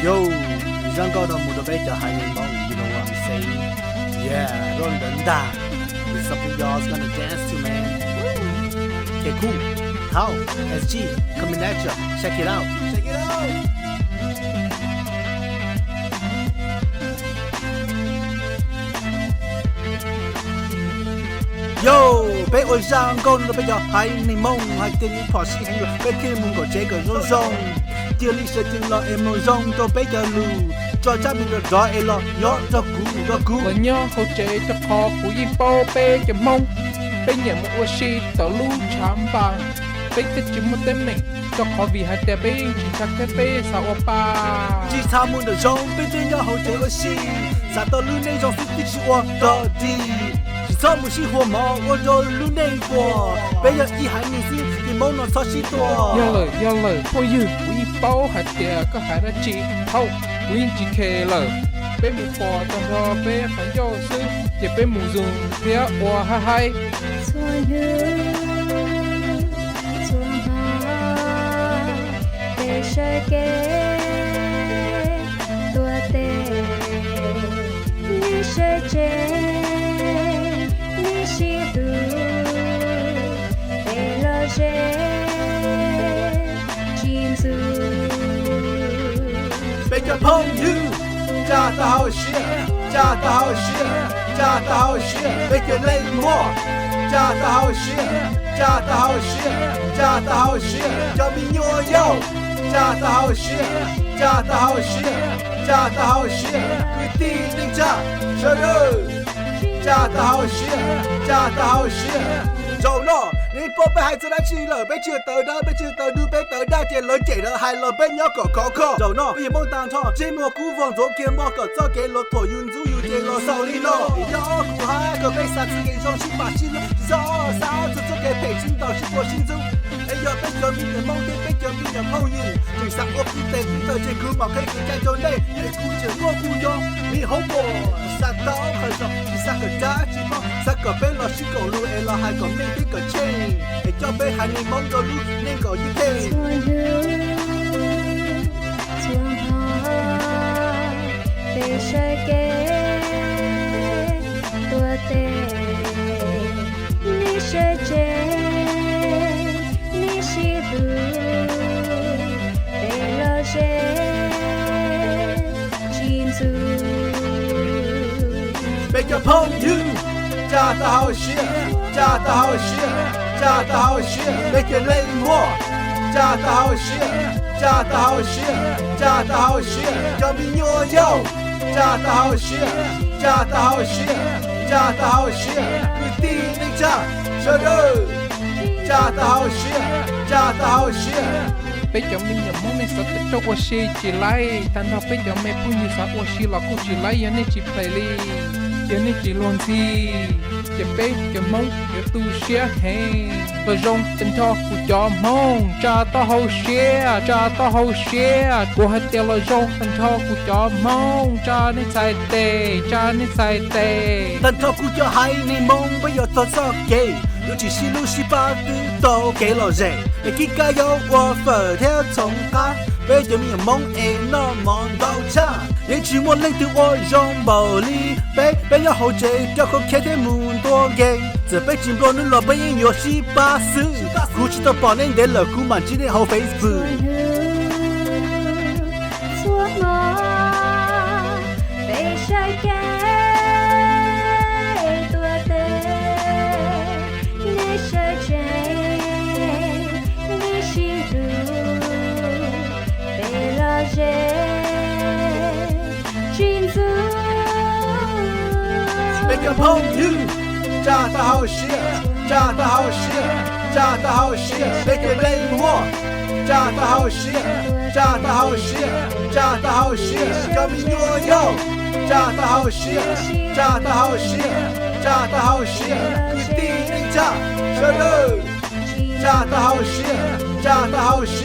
Yo，你想搞到木头背叫海柠檬 ，You know what I'm saying? Yeah， 乱人的 ，It's something y'all's gonna dance to, man. Okay, cool. How? SG coming at ya. Check it out. Check it out. Yo， 被我上钩的被叫海柠檬，海点你跑西很远，被天门口这个肉松，这里是听了 M 松都被叫路，抓家明的抓了，要照顾。我娘后这的靠不一包被着梦，被年我是道路长吧，被个节目的美，就靠比还得被警察给被杀我吧。警察们的肉被天要后这个戏，杀到路那种飞机是我的地。草木是火毛，我就路内过，被人一喊你是你梦到超许多。要了，我有不一包还得个还得记好，不一记开了，被木破当作被很有事，也被木中贴我嗨嗨。错好，被谁给多的？你谁接？被叫朋友，假的好事，假的好事，假的好事，被叫冷漠，假的好事，假的好事，假的好事，叫民友友，假的好事，假的好事，假的好事，给地领家，小人，假的好事，假的好事，走了。你宝贝孩子来吃了，被吃得的，被吃得路被得的，见了见了，害了被鸟狗口口。走呢，被梦当场，寂寞孤房昨天莫个早给了托运足有见了手里了。要苦海个被啥子给上心把心了，至少啥子做给陪心到心过心中。哎呀，被叫命的梦天，被叫命的朋友，最上我比得比得这苦毛可以在做累，也顾着我顾用，你好过。杀到很少，其实个家鸡毛，杀个被老师狗路，哎老还个没得个钱，哎叫被喊你蒙个路，那个一天。错好，被谁给多的？你谁接？你吸毒，被了谁禁足？被叫朋友，假的好事，假的好事，假的好事，被叫冷漠，假的好事，假的好事，假的好事，叫民友友，假的好事，假的好事，假的好事，给地领家，小人，假的好事，假的好事。被叫命的梦没啥的叫我写起来，但他被叫没不你啥我写了过起来，也你去陪哩。也你只乱子，也被也梦也都写黑，不容等他不叫梦，假的好写，假的好写，我还掉了容等他不叫梦，假你才对，假你才对。但他不叫海柠檬，不要多少给，尤其是路西巴的都给了人，你几个有我佛跳从他。被叫命梦哎那么多场，也许我冷的我用暴力，被要后追叫口开天门多给，这被金波的老板也有西巴斯，估计都把人的了古满几年后 Facebook。错吗？被谁给多的？你谁追？你吸毒？被了谁禁足？被叫朋友，假的好事，假的好事，假的好事，被叫冷漠，假的好事，假的好事，假的好事，叫民友友，假的好事，假的好事，假的好事，给地领家，小人，假的好事，假的好事。